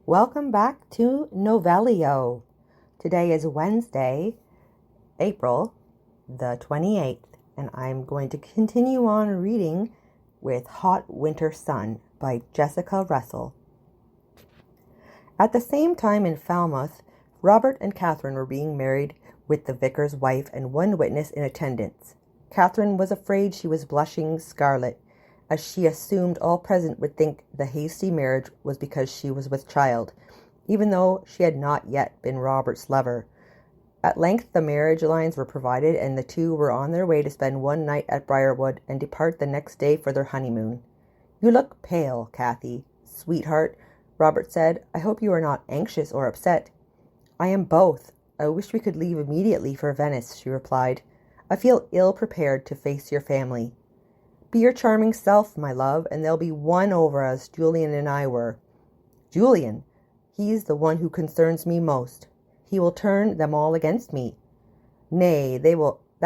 Welcome back to Novelio. Today is Wednesday, April the 28th, and I'm going to continue on reading with Hot Winter Sun by Jessica Russell. At the same time in Falmouth, Robert and Catherine were being married with the vicar's wife and one witness in attendance. Catherine was afraid she was blushing scarlet, as she assumed all present would think the hasty marriage was because she was with child, even though she had not yet been Robert's lover. At length the marriage lines were provided, and the two were on their way to spend one night at Briarwood and depart the next day for their honeymoon. "You look pale, Kathy." "Sweetheart," Robert said, "I hope you are not anxious or upset." "I am both. I wish we could leave immediately for Venice," she replied. "I feel ill prepared to face your family." "Be your charming self, my love, and they'll be won over as Julian and I were." "Julian? He's the one who concerns me most. He will turn them all against me." "Nay, that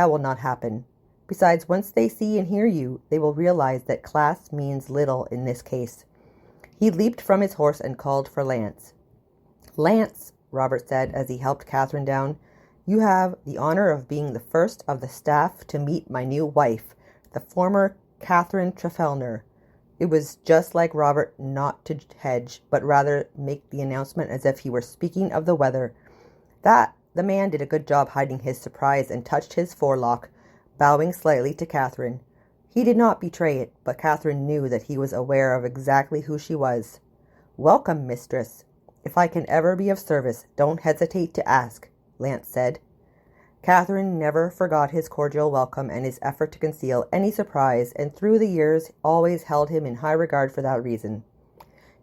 will not happen. Besides, once they see and hear you, they will realize that class means little in this case." He leaped from his horse and called for Lance. "Lance," Robert said as he helped Catherine down, "you have the honor of being the first of the staff to meet my new wife, the former Catherine Trefellner." It was just like Robert not to hedge, but rather make the announcement as if he were speaking of the weather. The man did a good job hiding his surprise and touched his forelock, bowing slightly to Catherine. He did not betray it, but Catherine knew that he was aware of exactly who she was. "Welcome, mistress. If I can ever be of service, don't hesitate to ask," Lance said. Catherine never forgot his cordial welcome and his effort to conceal any surprise, and through the years always held him in high regard for that reason.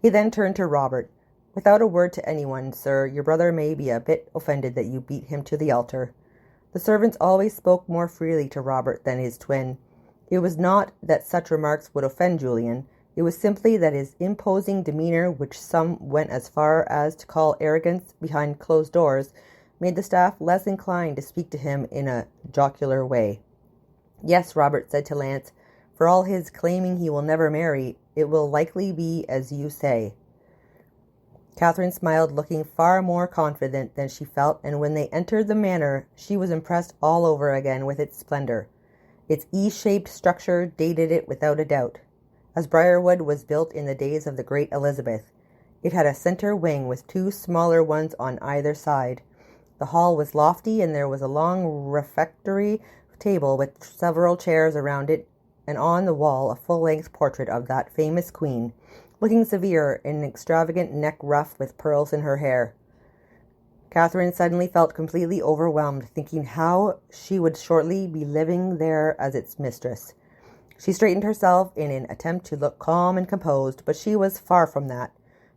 He then turned to Robert. "Without a word to anyone, sir, your brother may be a bit offended that you beat him to the altar." The servants always spoke more freely to Robert than his twin. It was not that such remarks would offend Julian. It was simply that his imposing demeanor, which some went as far as to call arrogance behind closed doors, made the staff less inclined to speak to him in a jocular way. "Yes," Robert said to Lance, "for all his claiming he will never marry, it will likely be as you say." Catherine smiled, looking far more confident than she felt, and when they entered the manor, she was impressed all over again with its splendor. Its E-shaped structure dated it without a doubt, as Briarwood was built in the days of the great Elizabeth. It had a center wing with two smaller ones on either side. The hall was lofty, and there was a long refectory table with several chairs around it, and on the wall a full-length portrait of that famous queen, looking severe in an extravagant neck ruff with pearls in her hair. Catherine suddenly felt completely overwhelmed, thinking how she would shortly be living there as its mistress. She straightened herself in an attempt to look calm and composed, but she was far from that.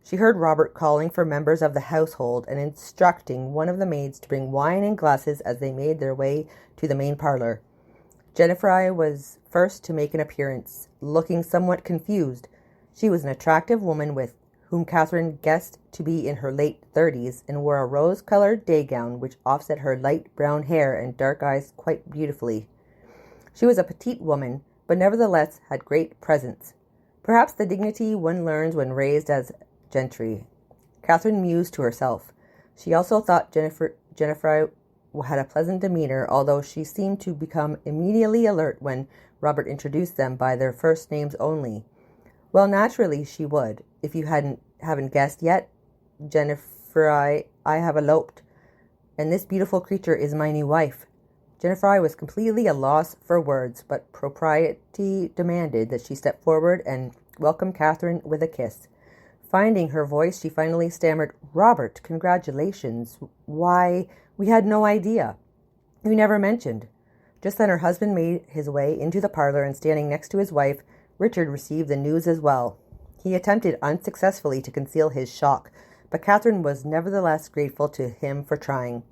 She heard Robert calling for members of the household and instructing one of the maids to bring wine and glasses as they made their way to the main parlor. Jennifer was first to make an appearance, looking somewhat confused. She was an attractive woman whom Catherine guessed to be in her late 30s, and wore a rose-colored day gown which offset her light brown hair and dark eyes quite beautifully. She was a petite woman, but nevertheless had great presence, perhaps the dignity one learns when raised as gentry. Catherine mused to herself. She also thought Jennifer had a pleasant demeanor, although she seemed to become immediately alert when Robert introduced them by their first names only. "Well, naturally she would. If you haven't guessed yet, Jennifer, I have eloped, and this beautiful creature is my new wife." Jennifer was completely at a loss for words, but propriety demanded that she step forward and welcome Catherine with a kiss. Finding her voice, she finally stammered, "Robert, congratulations. Why, we had no idea. You never mentioned." Just then her husband made his way into the parlor, and standing next to his wife, Richard received the news as well. He attempted unsuccessfully to conceal his shock, but Catherine was nevertheless grateful to him for trying.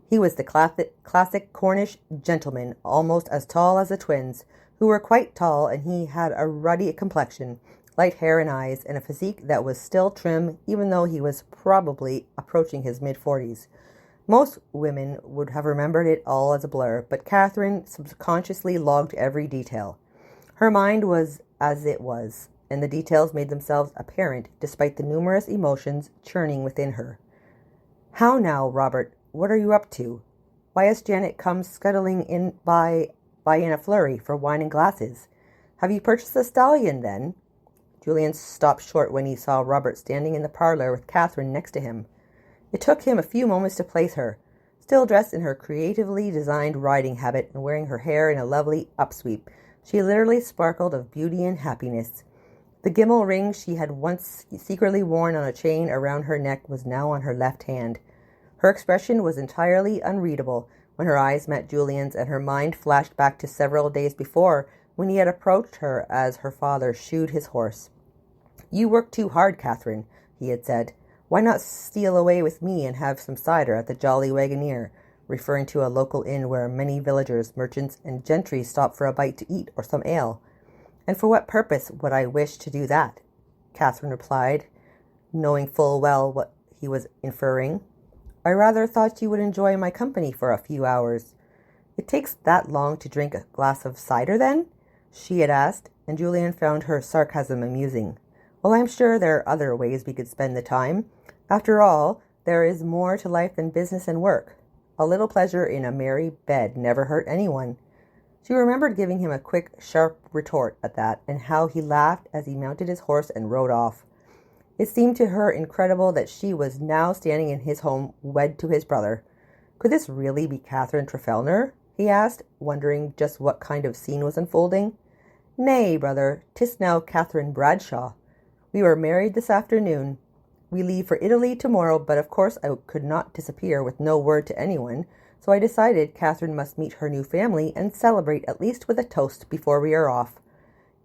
He was the classic Cornish gentleman, almost as tall as the twins, who were quite tall, and he had a ruddy complexion, light hair and eyes, and a physique that was still trim, even though he was probably approaching his mid-40s. Most women would have remembered it all as a blur, but Catherine subconsciously logged every detail. Her mind was as it was, and the details made themselves apparent despite the numerous emotions churning within her. "How now, Robert? What are you up to? Why has Janet come scuttling in by in a flurry for wine and glasses? Have you purchased a stallion, then?" Julian stopped short when he saw Robert standing in the parlor with Catherine next to him. It took him a few moments to place her, still dressed in her creatively designed riding habit and wearing her hair in a lovely upsweep. She literally sparkled of beauty and happiness. The gimel ring she had once secretly worn on a chain around her neck was now on her left hand. Her expression was entirely unreadable when her eyes met Julian's, and her mind flashed back to several days before when he had approached her as her father shoed his horse. "You work too hard, Catherine," he had said. "Why not steal away with me and have some cider at the Jolly Wagoner," referring to a local inn where many villagers, merchants, and gentry stopped for a bite to eat or some ale. "And for what purpose would I wish to do that?" Catherine replied, knowing full well what he was inferring. "I rather thought you would enjoy my company for a few hours." "It takes that long to drink a glass of cider, then?" she had asked, and Julian found her sarcasm amusing. "Well, I'm sure there are other ways we could spend the time. After all, there is more to life than business and work. A little pleasure in a merry bed never hurt anyone." She remembered giving him a quick, sharp retort at that, and how he laughed as he mounted his horse and rode off. It seemed to her incredible that she was now standing in his home, wed to his brother. Could this really be Catherine Trefellner? He asked, wondering just what kind of scene was unfolding. "Nay, brother, 'tis now Catherine Bradshaw. We were married this afternoon. We leave for Italy tomorrow, but of course I could not disappear with no word to anyone, so I decided Catherine must meet her new family and celebrate at least with a toast before we are off."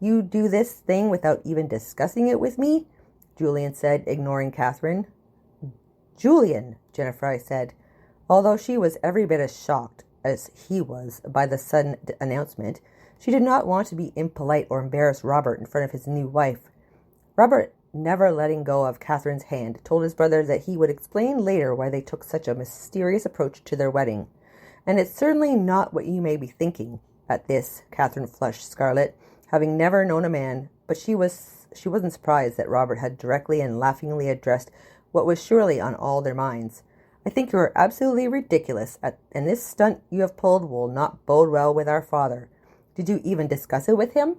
"You do this thing without even discussing it with me?" Julian said, ignoring Catherine. "Julian," Jennifer said, although she was every bit as shocked as he was by the sudden announcement. She did not want to be impolite or embarrass Robert in front of his new wife. Robert, never letting go of Catherine's hand, told his brother that he would explain later why they took such a mysterious approach to their wedding. "And it's certainly not what you may be thinking." At this, Catherine flushed scarlet, having never known a man, but she wasn't surprised that Robert had directly and laughingly addressed what was surely on all their minds. "I think you are absolutely ridiculous, and this stunt you have pulled will not bode well with our father. Did you even discuss it with him?"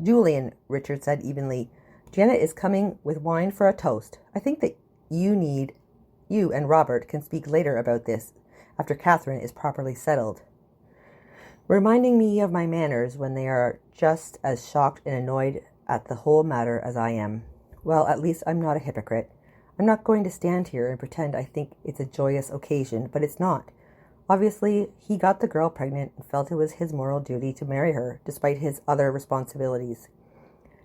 "Julian," Richard said evenly, "Janet is coming with wine for a toast. I think that you and Robert can speak later about this, after Catherine is properly settled." Reminding me of my manners when they are just as shocked and annoyed at the whole matter as I am. Well, at least I'm not a hypocrite. I'm not going to stand here and pretend I think it's a joyous occasion, but it's not. Obviously, he got the girl pregnant and felt it was his moral duty to marry her, despite his other responsibilities.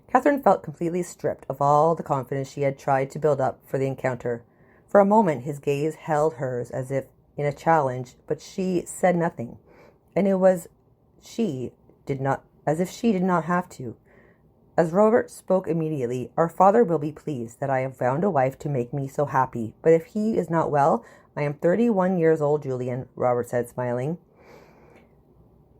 Catherine felt completely stripped of all the confidence she had tried to build up for the encounter. For a moment his gaze held hers as if in a challenge, but she said nothing, and it was as if she did not have to. As Robert spoke immediately, "Our father will be pleased that I have found a wife to make me so happy, but if he is not well, I am 31 years old, Julian," Robert said, smiling.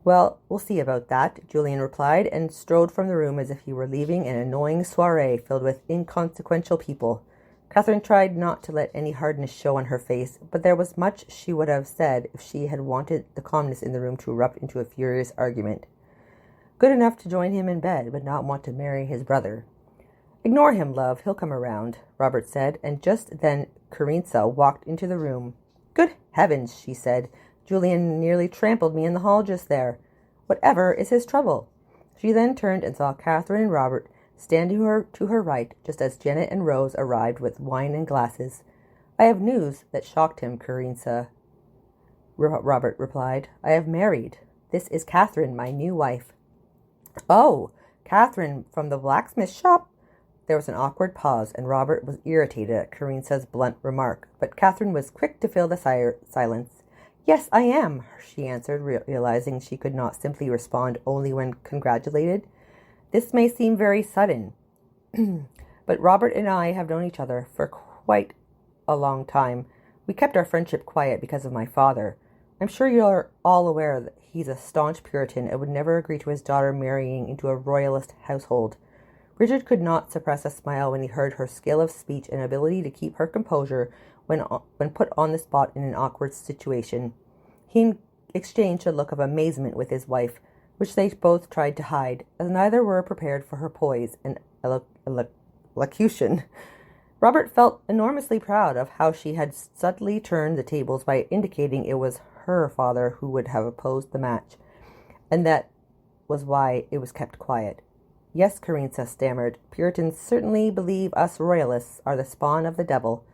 "Well, we'll see about that," Julian replied, and strode from the room as if he were leaving an annoying soiree filled with inconsequential people. Catherine tried not to let any hardness show on her face, but there was much she would have said if she had wanted the calmness in the room to erupt into a furious argument. Good enough to join him in bed, but not want to marry his brother. "Ignore him, love. He'll come around," Robert said, and just then Carinza walked into the room. "Good heavens," she said. "Julian nearly trampled me in the hall just there. Whatever is his trouble?" She then turned and saw Catherine and Robert standing to her right, just as Janet and Rose arrived with wine and glasses. "I have news that shocked him, Carinza," Robert replied. "I have married. This is Catherine, my new wife." "Oh, Catherine from the blacksmith shop?" There was an awkward pause, and Robert was irritated at Carinza's blunt remark, but Catherine was quick to fill the silence. "Yes, I am," she answered, realizing she could not simply respond only when congratulated. "This may seem very sudden, but Robert and I have known each other for quite a long time. We kept our friendship quiet because of my father. I'm sure you're all aware that he's a staunch Puritan and would never agree to his daughter marrying into a royalist household." Richard could not suppress a smile when he heard her skill of speech and ability to keep her composure when put on the spot in an awkward situation. He exchanged a look of amazement with his wife, which they both tried to hide, as neither were prepared for her poise and elocution. Robert felt enormously proud of how she had subtly turned the tables by indicating it was her father who would have opposed the match, and that was why it was kept quiet. "Yes," Carinza stammered, "Puritans certainly believe us royalists are the spawn of the devil."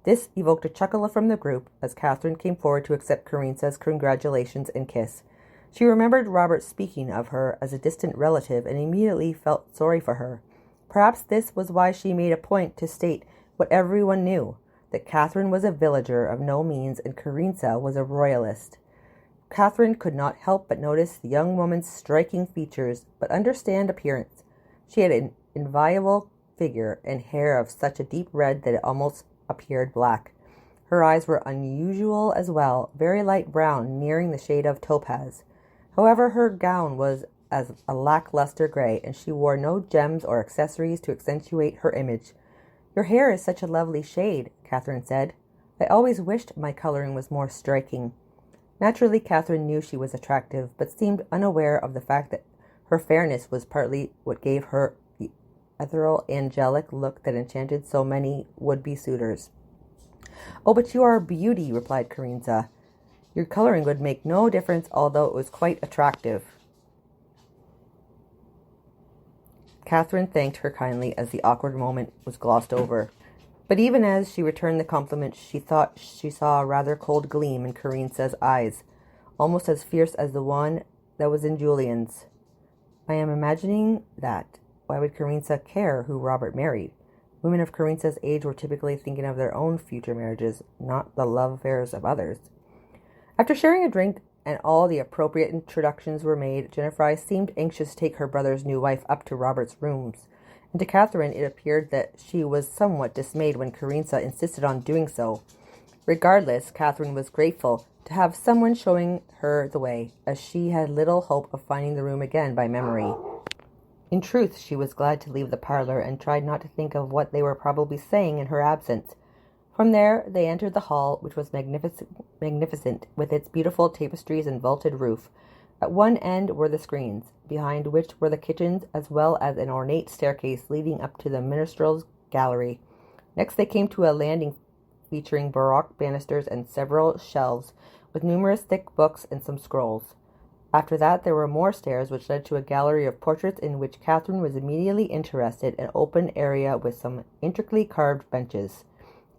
This evoked a chuckle from the group as Catherine came forward to accept Carinza's congratulations and kiss. She remembered Robert speaking of her as a distant relative and immediately felt sorry for her. Perhaps this was why she made a point to state what everyone knew, that Catherine was a villager of no means and Carinza was a royalist. Catherine could not help but notice the young woman's striking features, but understand appearance. She had an inviolable figure and hair of such a deep red that it almost appeared black. Her eyes were unusual as well, very light brown, nearing the shade of topaz. However, her gown was as a lackluster gray, and she wore no gems or accessories to accentuate her image. "Your hair is such a lovely shade," Catherine said. "I always wished my coloring was more striking." Naturally, Catherine knew she was attractive, but seemed unaware of the fact that her fairness was partly what gave her the ethereal, angelic look that enchanted so many would-be suitors. "Oh, but you are a beauty," replied Carinza. "Your coloring would make no difference, although it was quite attractive." Catherine thanked her kindly as the awkward moment was glossed over. But even as she returned the compliment, she thought she saw a rather cold gleam in Carinza's eyes, almost as fierce as the one that was in Julian's. "I am imagining that. Why would Carinza care who Robert married? Women of Carinza's age were typically thinking of their own future marriages, not the love affairs of others." After sharing a drink and all the appropriate introductions were made, Jennifer seemed anxious to take her brother's new wife up to Robert's rooms, and to Catherine it appeared that she was somewhat dismayed when Carinza insisted on doing so. Regardless, Catherine was grateful to have someone showing her the way, as she had little hope of finding the room again by memory. In truth, she was glad to leave the parlor and tried not to think of what they were probably saying in her absence. From there they entered the hall, which was magnificent, with its beautiful tapestries and vaulted roof. At one end were the screens, behind which were the kitchens, as well as an ornate staircase leading up to the minstrel's gallery. Next they came to a landing featuring baroque banisters and several shelves, with numerous thick books and some scrolls. After that there were more stairs, which led to a gallery of portraits in which Catherine was immediately interested, an open area with some intricately carved benches.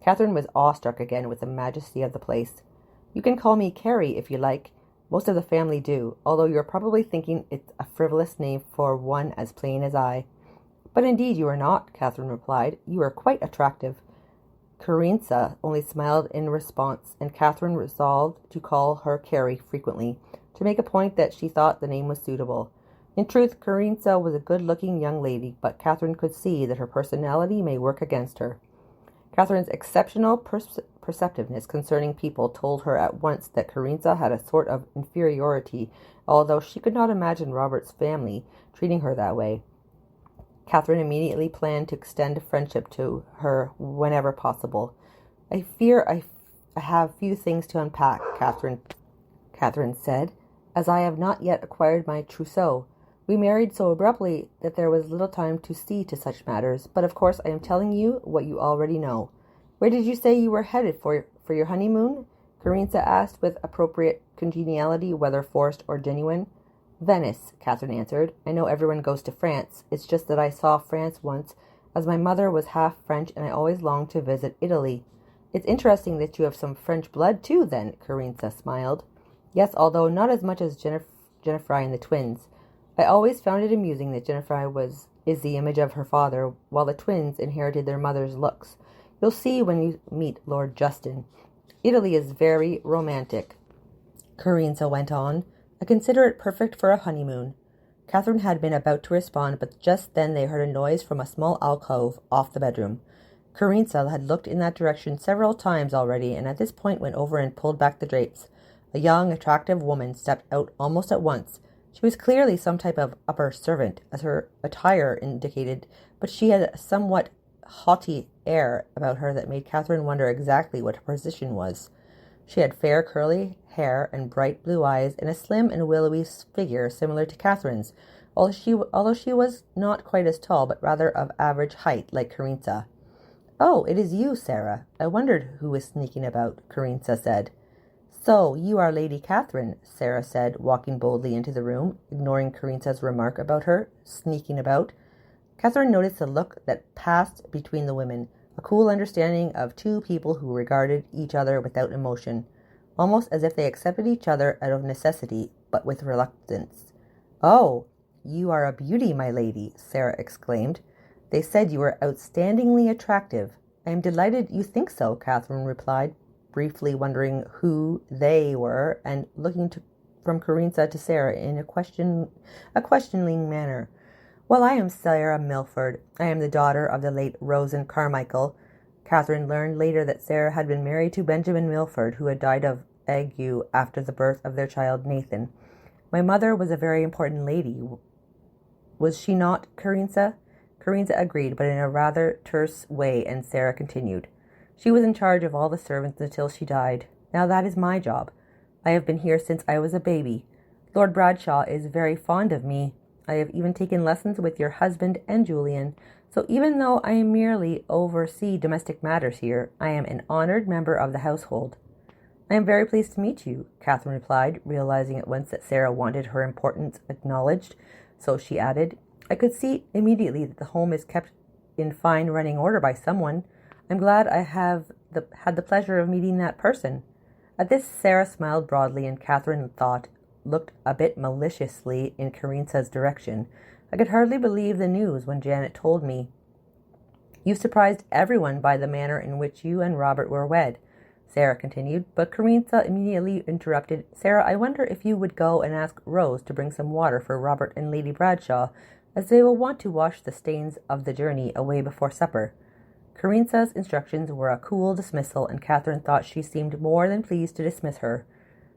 Catherine was awestruck again with the majesty of the place. "You can call me Carrie if you like. Most of the family do, although you're probably thinking it's a frivolous name for one as plain as I." "But indeed you are not," Catherine replied. "You are quite attractive." Carinza only smiled in response, and Catherine resolved to call her Carrie frequently, to make a point that she thought the name was suitable. In truth, Carinza was a good-looking young lady, but Catherine could see that her personality may work against her. Catherine's exceptional perceptiveness concerning people told her at once that Carinza had a sort of inferiority, although she could not imagine Robert's family treating her that way. Catherine immediately planned to extend friendship to her whenever possible. "I fear I have few things to unpack," Catherine said, "as I have not yet acquired my trousseau. We married so abruptly that there was little time to see to such matters, but of course I am telling you what you already know." "Where did you say you were headed for your honeymoon?" Carinza asked with appropriate congeniality, whether forced or genuine. "Venice," Catherine answered. "I know everyone goes to France. It's just that I saw France once, as my mother was half French, and I always longed to visit Italy." "It's interesting that you have some French blood, too, then," Carinza smiled. "Yes, although not as much as Jennifer and the twins. I always found it amusing that Jennifer is the image of her father, while the twins inherited their mother's looks. You'll see when you meet Lord Justin. Italy is very romantic," Carinza went on. "I consider it perfect for a honeymoon." Catherine had been about to respond, but just then they heard a noise from a small alcove off the bedroom. Carinza had looked in that direction several times already, and at this point went over and pulled back the drapes. A young, attractive woman stepped out almost at once. She was clearly some type of upper servant, as her attire indicated, but she had a somewhat haughty air about her that made Catherine wonder exactly what her position was. She had fair curly hair and bright blue eyes and a slim and willowy figure similar to Catherine's, although she was not quite as tall, but rather of average height, like Carinza. "Oh, it is you, Sarah. I wondered who was sneaking about," Carinza said. "So, you are Lady Catherine," Sarah said, walking boldly into the room, ignoring Carinza's remark about her sneaking about. Catherine noticed the look that passed between the women, a cool understanding of two people who regarded each other without emotion, almost as if they accepted each other out of necessity, but with reluctance. "Oh, you are a beauty, my lady," Sarah exclaimed. "They said you were outstandingly attractive." "I am delighted you think so," Catherine replied, briefly wondering who "they" were, and looking from Carinza to Sarah in a questioning manner. "Well, I am Sarah Milford. I am the daughter of the late Rosen Carmichael." Catherine learned later that Sarah had been married to Benjamin Milford, who had died of ague after the birth of their child Nathan. "My mother was a very important lady, was she not, Carinza?" Carinza agreed, but in a rather terse way, and Sarah continued. "She was in charge of all the servants until she died. Now that is my job. I have been here since I was a baby. Lord Bradshaw is very fond of me. I have even taken lessons with your husband and Julian, so even though I merely oversee domestic matters here, I am an honored member of the household." "I am very pleased to meet you," Catherine replied, realizing at once that Sarah wanted her importance acknowledged, so she added, "I could see immediately that the home is kept in fine running order by someone. I'm glad I have had the pleasure of meeting that person." At this, Sarah smiled broadly, and Catherine thought looked a bit maliciously in Carinza's direction. "I could hardly believe the news when Janet told me. You surprised everyone by the manner in which you and Robert were wed," Sarah continued, but Carinza immediately interrupted. "Sarah, I wonder if you would go and ask Rose to bring some water for Robert and Lady Bradshaw, as they will want to wash the stains of the journey away before supper." Carinza's instructions were a cool dismissal, and Catherine thought she seemed more than pleased to dismiss her.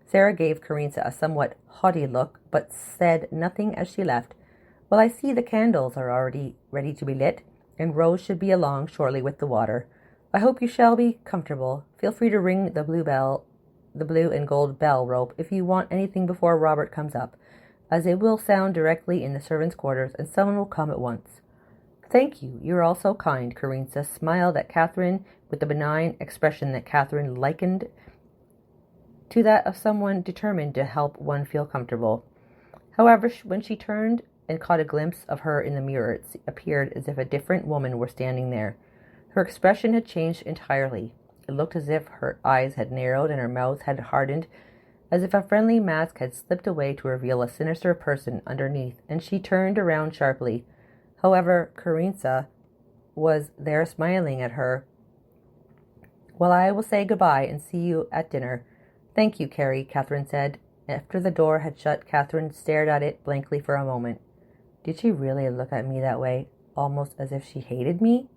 Sarah gave Carinza a somewhat haughty look, but said nothing as she left. "Well, I see the candles are already ready to be lit, and Rose should be along shortly with the water. I hope you shall be comfortable. Feel free to ring the blue and gold bell rope if you want anything before Robert comes up, as it will sound directly in the servants' quarters, and someone will come at once." "Thank you. You are all so kind." Carinza smiled at Catherine with the benign expression that Catherine likened to that of someone determined to help one feel comfortable. However, when she turned and caught a glimpse of her in the mirror, it appeared as if a different woman were standing there. Her expression had changed entirely. It looked as if her eyes had narrowed and her mouth had hardened, as if a friendly mask had slipped away to reveal a sinister person underneath, and she turned around sharply. However, Carinza was there smiling at her. "Well, I will say goodbye and see you at dinner." "Thank you, Carrie," Catherine said. After the door had shut, Catherine stared at it blankly for a moment. Did she really look at me that way, almost as if she hated me?